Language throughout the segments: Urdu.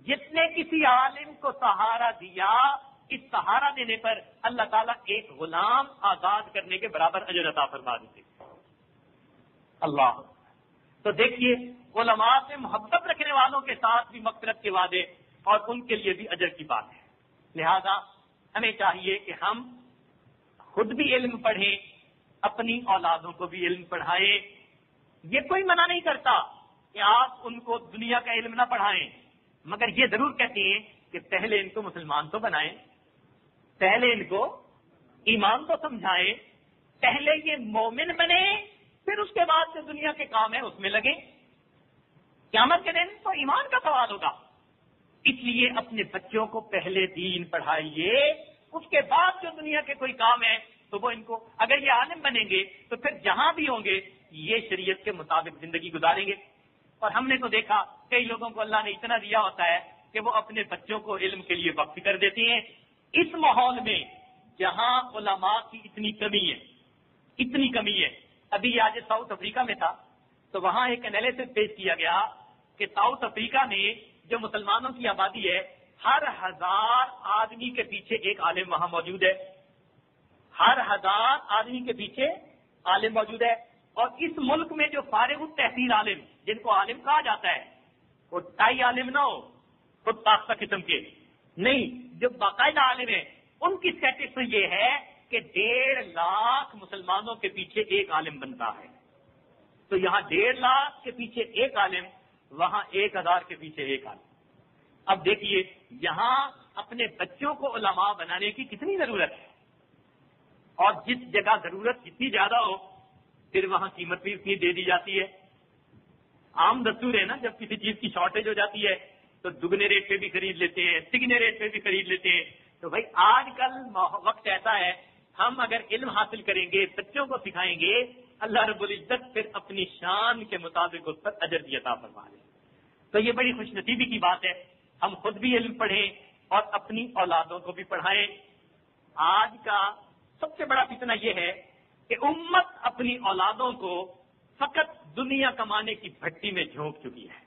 جس نے کسی عالم کو سہارا دیا، اس سہارا دینے پر اللہ تعالیٰ ایک غلام آزاد کرنے کے برابر اجر عطا فرما دیتے. اللہ. تو دیکھیے، علماء سے محبت رکھنے والوں کے ساتھ بھی مغفرت کے وعدے اور ان کے لیے بھی اجر کی بات ہے. لہذا ہمیں چاہیے کہ ہم خود بھی علم پڑھیں، اپنی اولادوں کو بھی علم پڑھائیں. یہ کوئی منع نہیں کرتا کہ آپ ان کو دنیا کا علم نہ پڑھائیں، مگر یہ ضرور کہتے ہیں کہ پہلے ان کو مسلمان تو بنائیں، پہلے ان کو ایمان تو سمجھائیں، پہلے یہ مومن بنے، پھر اس کے بعد جو دنیا کے کام ہیں اس میں لگیں. قیامت کے دن تو ایمان کا سوال ہوگا. اس لیے اپنے بچوں کو پہلے دین پڑھائیے، اس کے بعد جو دنیا کے کوئی کام ہے تو وہ ان کو، اگر یہ عالم بنیں گے تو پھر جہاں بھی ہوں گے یہ شریعت کے مطابق زندگی گزاریں گے. اور ہم نے تو دیکھا کئی لوگوں کو اللہ نے اتنا دیا ہوتا ہے کہ وہ اپنے بچوں کو علم کے لیے وقف کر دیتے ہیں. اس ماحول میں جہاں علماء کی اتنی کمی ہے. ابھی آج ساؤتھ افریقہ میں تھا تو وہاں ایک انالیسس پیش کیا گیا کہ ساؤتھ افریقہ میں جو مسلمانوں کی آبادی ہے، ہر 1000 آدمی کے پیچھے ایک عالم وہاں موجود ہے. ہر 1000 آدمی کے پیچھے عالم موجود ہے. اور اس ملک میں جو فارغ التحصیل عالم، جن کو عالم کہا جاتا ہے، وہ ٹائی عالم نہ ہو، خود پاختہ قسم کے نہیں، جو باقاعدہ عالم ہیں، ان کی اسٹیٹسٹکس یہ ہے کہ 1.5 لاکھ مسلمانوں کے پیچھے ایک عالم بنتا ہے. تو یہاں 1.5 لاکھ کے پیچھے ایک عالم، وہاں 1000 کے پیچھے ایک عالم. اب دیکھیے یہاں اپنے بچوں کو علماء بنانے کی کتنی ضرورت ہے، اور جس جگہ ضرورت جتنی زیادہ ہو پھر وہاں قیمت بھی اتنی دے دی جاتی ہے. عام دستور ہے نا، جب کسی چیز کی شارٹیج ہو جاتی ہے تو دگنے ریٹ پہ بھی خرید لیتے ہیں، تگنے ریٹ پہ بھی خرید لیتے ہیں. تو بھائی آج کل وقت ایسا ہے، ہم اگر علم حاصل کریں گے، بچوں کو سکھائیں گے، اللہ رب العزت پھر اپنی شان کے مطابق اس پر اجر بھی عطا فرما دے. تو یہ بڑی خوش نصیبی کی بات ہے. ہم خود بھی علم پڑھیں اور اپنی اولادوں کو بھی پڑھائیں. آج کا سب سے بڑا فتنہ یہ ہے کہ امت اپنی اولادوں کو فقط دنیا کمانے کی بھٹی میں جھونک چکی ہے.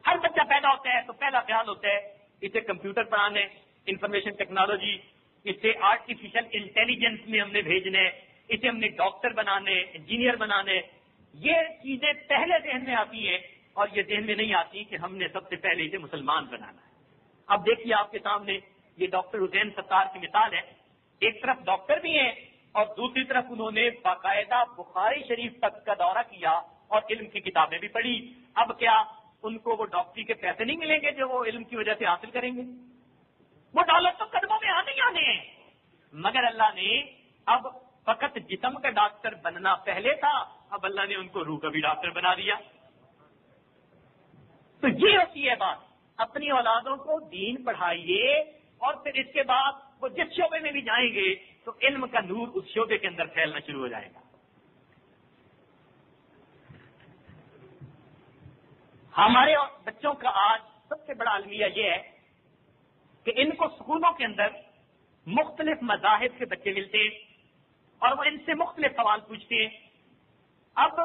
ہر بچہ پیدا ہوتا ہے تو پہلا خیال ہوتا ہے اسے کمپیوٹر پڑھانے، انفارمیشن ٹیکنالوجی، اسے آرٹیفیشل انٹیلیجنس میں ہم نے بھیجنے، اسے ہم نے ڈاکٹر بنانے، انجینئر بنانے. یہ چیزیں پہلے ذہن میں آتی ہیں اور یہ ذہن میں نہیں آتی کہ ہم نے سب سے پہلے اسے مسلمان بنانا ہے. اب دیکھیے آپ کے سامنے یہ ڈاکٹر حسین ستار کی مثال ہے. ایک طرف ڈاکٹر بھی ہیں اور دوسری طرف انہوں نے باقاعدہ بخاری شریف تک کا دورہ کیا اور علم کی کتابیں بھی پڑھی. اب کیا ان کو وہ ڈاکٹری کے پیسے نہیں ملیں گے جو وہ علم کی وجہ سے حاصل کریں گے؟ وہ ڈالر تو قدموں میں آنے ہی آنے ہیں. مگر اللہ نے اب فقط جسم کا ڈاکٹر بننا پہلے تھا، اب اللہ نے ان کو روح کا بھی ڈاکٹر بنا دیا. تو یہ ہوتی ہے بات. اپنی اولادوں کو دین پڑھائیے اور پھر اس کے بعد وہ جس شعبے میں بھی جائیں گے تو علم کا نور اس شعبے کے اندر پھیلنا شروع ہو جائے گا. ہمارے بچوں کا آج سب سے بڑا المیہ یہ ہے کہ ان کو اسکولوں کے اندر مختلف مذاہب کے بچے ملتے ہیں اور وہ ان سے مختلف سوال پوچھتے ہیں. اب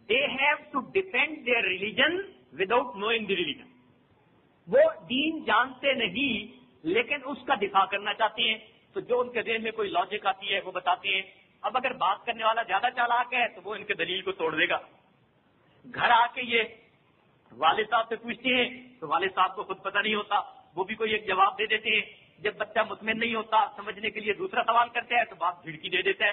they have to defend their religion without knowing the religion. وہ دین جانتے نہیں لیکن اس کا دفاع کرنا چاہتے ہیں. تو جو ان کے ذہن میں کوئی لاجک آتی ہے وہ بتاتے ہیں. اب اگر بات کرنے والا زیادہ چالاک ہے تو وہ ان کے دلیل کو توڑ دے گا. گھر آ کے یہ والد صاحب سے پوچھتے ہیں تو والد صاحب کو خود پتہ نہیں ہوتا، وہ بھی کوئی ایک جواب دے دیتے ہیں. جب بچہ مطمئن نہیں ہوتا سمجھنے کے لیے دوسرا سوال کرتا ہے تو باپ جھڑکی دے دیتا ہے.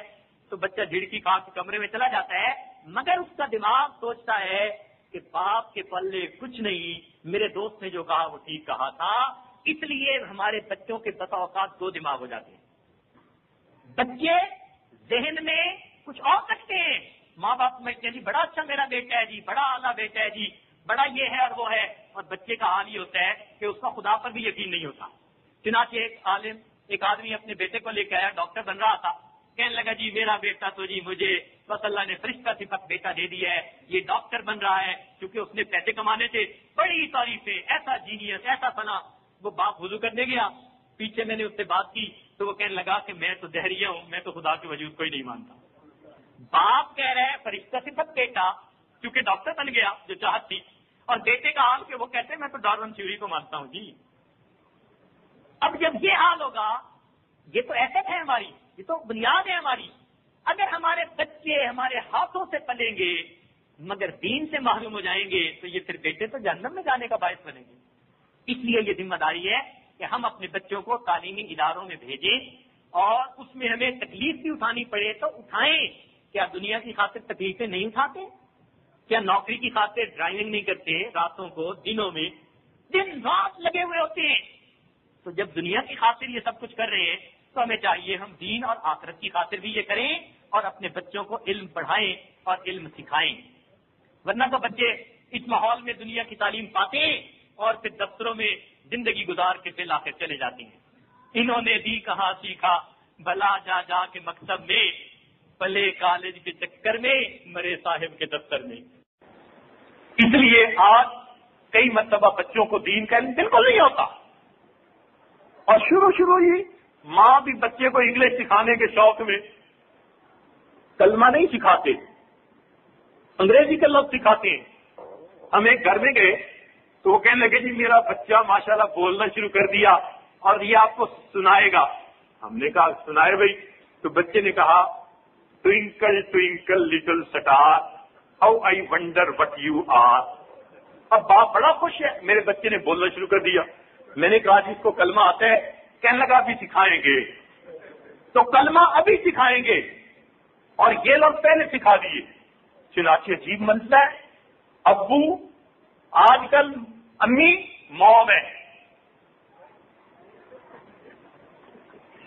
تو بچہ جھڑکی کھا کے کمرے میں چلا جاتا ہے، مگر اس کا دماغ سوچتا ہے کہ باپ کے پلے کچھ نہیں، میرے دوست نے جو کہا وہ ٹھیک کہا تھا. اس لیے ہمارے بچوں کے بسا اوقات دو دماغ ہو جاتے ہیں. بچے ذہن میں کچھ اور رکھتے ہیں، ماں باپ سمجھتے ہیں جی بڑا اچھا میرا بیٹا ہے، جی بڑا اعلیٰ بیٹا ہے، جی بڑا یہ ہے اور وہ ہے. اور بچے کا حال یہ ہوتا ہے کہ اس کا خدا پر بھی یقین نہیں ہوتا. چنانچہ ایک آدمی اپنے بیٹے کو لے کے آیا، ڈاکٹر بن رہا تھا. کہنے لگا جی میرا بیٹا تو جی مجھے بس اللہ نے فرشتہ صفت بیٹا دے دیا ہے، یہ ڈاکٹر بن رہا ہے کیونکہ اس نے پیسے کمانے تھے. بڑی تعریفیں، ایسا جینیس، ایسا فنا. وہ باپ وضو کرنے گیا، پیچھے میں نے اس سے بات کی تو وہ کہنے لگا کہ میں تو دہریہ ہوں، میں تو خدا کے وجود کو ہی نہیں مانتا. باپ کہہ رہے ہیں فرشتہ صفت بیٹا کیونکہ ڈاکٹر بن گیا جو چاہت تھی، اور بیٹے کا حال کہ وہ کہتے ہیں میں تو ڈارون تھیوری کو مانتا ہوں جی. اب جب یہ حال ہوگا، یہ تو ایسٹ ہے ہماری، یہ تو بنیاد ہے ہماری. اگر ہمارے بچے ہمارے ہاتھوں سے پلیں گے مگر دین سے محروم ہو جائیں گے تو یہ پھر بیٹے تو جہنم میں جانے کا باعث بنیں گے. اس لیے یہ ذمہ داری ہے کہ ہم اپنے بچوں کو تعلیمی اداروں میں بھیجیں، اور اس میں ہمیں تکلیف بھی اٹھانی پڑے تو اٹھائیں. کیا دنیا کی خاطر تکلیفیں نہیں اٹھاتے؟ کیا نوکری کی خاطر ڈرائیونگ نہیں کرتے؟ راتوں کو دنوں میں دن رات لگے ہوئے ہوتے ہیں. تو جب دنیا کی خاطر یہ سب کچھ کر رہے ہیں تو ہمیں چاہیے ہم دین اور آخرت کی خاطر بھی یہ کریں اور اپنے بچوں کو علم پڑھائیں اور علم سکھائیں. ورنہ تو بچے اس ماحول میں دنیا کی تعلیم پاتے ہیں اور پھر دفتروں میں زندگی گزار کے پھر آخر چلے جاتے ہیں. انہوں نے بھی کہاں سیکھا بلا جا جا کے مکتب میں، پلے کالج کے چکر میں، مرے صاحب کے دفتر میں. اس لیے آج کئی مرتبہ بچوں کو دین کا علم بالکل نہیں ہوتا، اور شروع ہی ماں بھی بچے کو انگلش سکھانے کے شوق میں کلمہ نہیں سکھاتے، انگریزی کا لفظ سکھاتے ہیں. ہم ایک گھر میں گئے تو وہ کہنے لگے جی میرا بچہ ماشاءاللہ بولنا شروع کر دیا اور یہ آپ کو سنائے گا. ہم نے کہا سنائے بھائی. تو بچے نے کہا twinkle twinkle little star how I wonder what you are. اب باپ بڑا خوش ہے، میرے بچے نے بولنا شروع کر دیا. میں نے کہا جس کو کلمہ آتا ہے، کہنے لگا ابھی سکھائیں گے. تو کلمہ ابھی سکھائیں گے اور یہ لوگ پہلے سکھا دیے. چنانچہ عجیب مسئلہ ہے، ابو آج کل امی موم ہے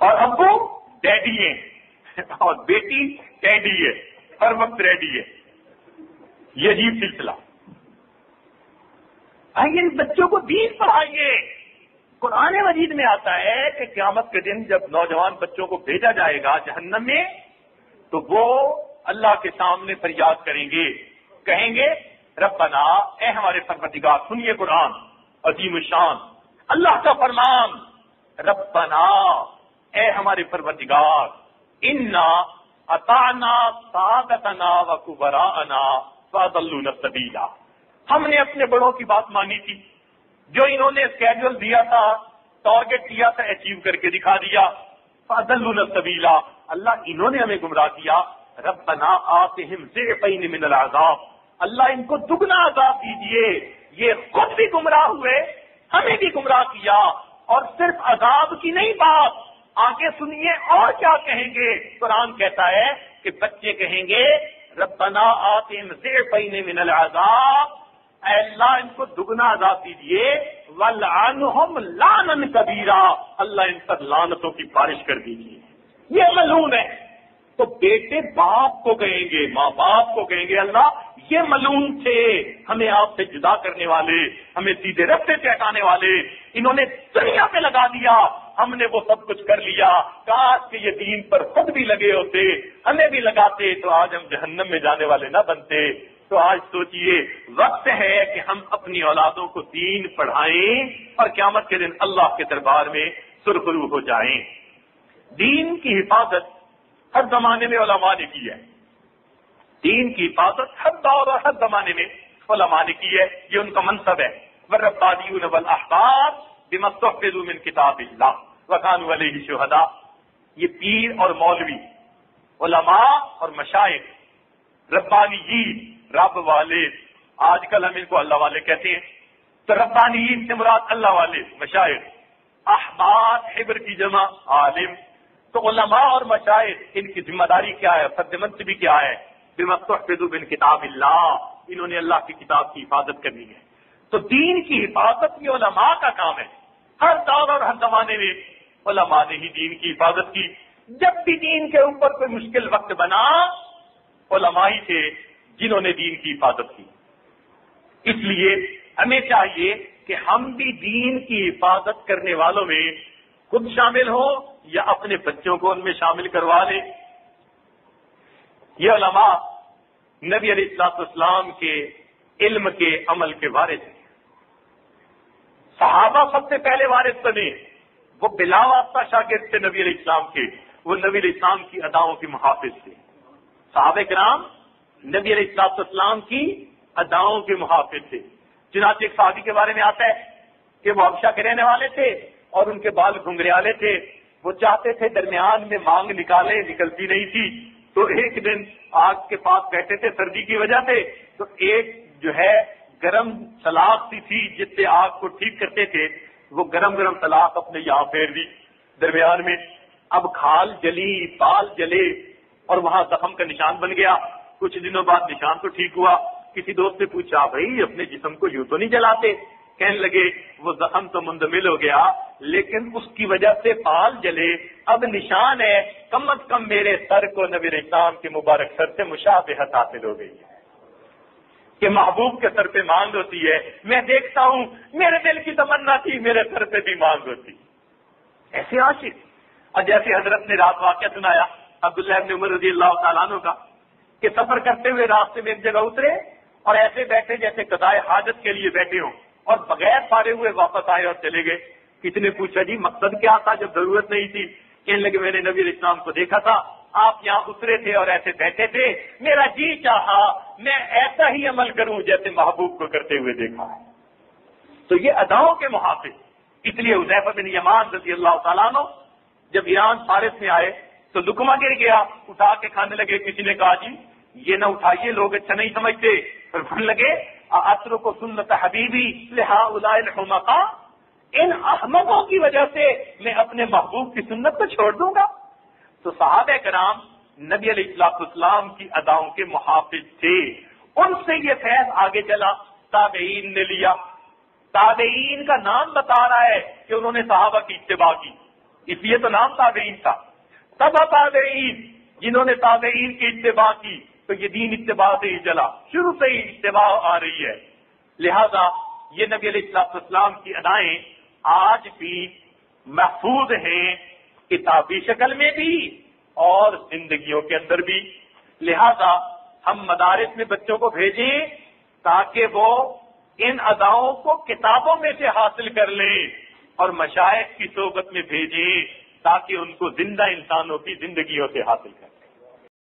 اور ابو ڈیڈی ہے اور بیٹی ڈیڈی ہے، ہر وقت ریڈی ہے. یہ عجیب سلسلہ. آئیے ان بچوں کو دین پڑھائیے. قرآن مجید میں آتا ہے کہ قیامت کے دن جب نوجوان بچوں کو بھیجا جائے گا جہنم میں تو وہ اللہ کے سامنے فریاد کریں گے، کہیں گے ربنا، اے ہمارے پروردگار. سنیے قرآن عظیم الشان، اللہ کا فرمان، ربنا، اے ہمارے پروردگار، انا اطعنا سادتنا وکبراءنا فاضلونا السبیل. ہم نے اپنے بڑوں کی بات مانی تھی، جو انہوں نے اسکیڈول دیا تھا، ٹارگٹ دیا تھا، اچیو کر کے دکھا دیا. فاضلونا السبیل، اللہ انہوں نے ہمیں گمراہ کیا. ربنا آتہم ضعفین من العذاب، اللہ ان کو دگنا عذاب دیجیے. یہ خود بھی گمراہ ہوئے، ہمیں بھی گمراہ کیا. اور صرف عذاب کی نہیں بات، آگے سنیے اور کیا کہیں گے. قرآن کہتا ہے کہ بچے کہیں گے ربنا آتہم ضعفین من العذاب، اے اللہ ان کو دگنا عذاب دیجیے. وَلْعَنْهُمْ لَعْنًا كَبِيرًا، اللہ ان پر لعنتوں کی بارش کر دیجیے. یہ ملعون ہے. تو بیٹے باپ کو کہیں گے، ماں باپ کو کہیں گے اللہ یہ ملعون تھے، ہمیں آپ سے جدا کرنے والے، ہمیں سیدھے رستے سے ہٹانے والے، انہوں نے دنیا پہ لگا دیا، ہم نے وہ سب کچھ کر لیا. کاش کہ یہ دین پر خود بھی لگے ہوتے، ہمیں بھی لگاتے تو آج ہم جہنم میں جانے والے نہ بنتے. تو آج سوچئے وقت ہے کہ ہم اپنی اولادوں کو دین پڑھائیں اور قیامت کے دن اللہ کے دربار میں سرخرو ہو جائیں. دین کی حفاظت ہر زمانے میں علماء نے کی ہے. دین کی حفاظت ہر دور اور ہر زمانے میں علماء نے کی ہے، یہ ان کا منصب ہے. والربانیون والاحبار بما استحفظوا من کتاب اللہ وکانوا علیہ شہداء. یہ پیر اور مولوی، علماء اور مشائخ، ربانیین، رب والے، آج کل ہم ان کو اللہ والے کہتے ہیں. تو ربانیین سے مراد اللہ والے، مشائخ. احبار، حبر کی جمع عالم. تو علماء اور مشائخ ان کی ذمہ داری کیا ہے، فرض منصبی کیا ہے؟ بما استحفظوا من کتاب اللہ، انہوں نے اللہ کی کتاب کی حفاظت کرنی ہے. تو دین کی حفاظت یہ علماء کا کام ہے. ہر دور اور ہر زمانے میں علماء نے ہی دین کی حفاظت کی. جب بھی دین کے اوپر کوئی مشکل وقت بنا، علماء ہی تھے جنہوں نے دین کی حفاظت کی. اس لیے ہمیں چاہیے کہ ہم بھی دین کی حفاظت کرنے والوں میں خود شامل ہوں یا اپنے بچوں کو ان میں شامل کروا لیں. یہ علماء نبی علیہ الصلوۃ والسلام کے علم کے عمل کے وارث ہیں. صحابہ سب سے پہلے وارث بنے، وہ بلا واسطہ شاگرد تھے نبی علیہ السلام کے، وہ نبی علیہ السلام کی اداؤں کے محافظ تھے. صحابہ کرام نبی علیہ الصلوۃ والسلام کی اداؤں کے محافظ تھے. چنانچہ ایک صحابی کے بارے میں آتا ہے کہ وہ حبشہ کے رہنے والے تھے اور ان کے بال گھنگریالے تھے، وہ چاہتے تھے درمیان میں مانگ نکالے، نکلتی نہیں تھی، تو ایک دن آگ کے پاس بیٹھے تھے سردی کی وجہ سے، تو ایک جو ہے گرم سلاخ سی تھی جس سے آگ کو ٹھیک کرتے تھے، وہ گرم سلاخ اپنے یہاں پھیر دی درمیان میں، اب کھال جلی، بال جلے اور وہاں زخم کا نشان بن گیا۔ کچھ دنوں بعد نشان تو ٹھیک ہوا، کسی دوست نے پوچھا بھائی اپنے جسم کو یوں تو نہیں جلاتے؟ کہنے لگے وہ زخم تو مندمل ہو گیا لیکن اس کی وجہ سے بال جلے، اب نشان ہے، کم از کم میرے سر کو نبی اسلام کے مبارک سر سے مشابہت حاصل ہو گئی ہے کہ محبوب کے سر پہ مانگ ہوتی ہے، میں دیکھتا ہوں میرے دل کی تمنا تھی میرے سر پہ بھی مانگ ہوتی۔ ایسے عاشق، اور جیسے حضرت نے رات واقعہ سنایا عبداللہ ابن عمر رضی اللہ تعالیٰ عنہ کا کہ سفر کرتے ہوئے راستے میں ایک جگہ اترے اور ایسے بیٹھے جیسے قضائے حاجت کے لیے بیٹھے ہوں، اور بغیر پارے ہوئے واپس آئے اور چلے گئے۔ کسی نے پوچھا جی مقصد کیا تھا جب ضرورت نہیں تھی؟ کہنے لگے میں نے نبی علیہ السلام کو دیکھا تھا، آپ یہاں اترے تھے اور ایسے بیٹھے تھے، میرا جی چاہا میں ایسا ہی عمل کروں جیسے محبوب کو کرتے ہوئے دیکھا ہے۔ تو یہ اداؤں کے محافظ، اس لیے حذیفہ بن یمان رضی اللہ تعالیٰ عنہ جب ایران فارس میں آئے تو لقمہ گر گیا، اٹھا کے کھانے لگے، کسی نے کہا جی یہ نہ اٹھائیے لوگ اچھا نہیں سمجھتے، پھر بھول لگے اترک سنت حبیبی لہؤلاء الحمقاء، ان احمقوں کی وجہ سے میں اپنے محبوب کی سنت کو چھوڑ دوں گا۔ تو صحابہ کرام نبی علیہ الصلوۃ والسلام کی اداؤں کے محافظ تھے، ان سے یہ فیض آگے چلا، تابعین نے لیا۔ تابعین کا نام بتا رہا ہے کہ انہوں نے صحابہ کی اتباع کی، اس لیے تو نام تابعین تھا۔ تبع تابعین، جنہوں نے تابعین کی اتباع کی تو یہ دین اتباع سے ہی چلا، شروع سے ہی اتباع آ رہی ہے۔ لہذا یہ نبی علیہ الصلوۃ والسلام کی ادائیں آج بھی محفوظ ہیں، کتابی شکل میں بھی اور زندگیوں کے اندر بھی۔ لہذا ہم مدارس میں بچوں کو بھیجیں تاکہ وہ ان اداؤں کو کتابوں میں سے حاصل کر لیں، اور مشائخ کی صحبت میں بھیجیں تاکہ ان کو زندہ انسانوں کی زندگیوں سے حاصل کریں۔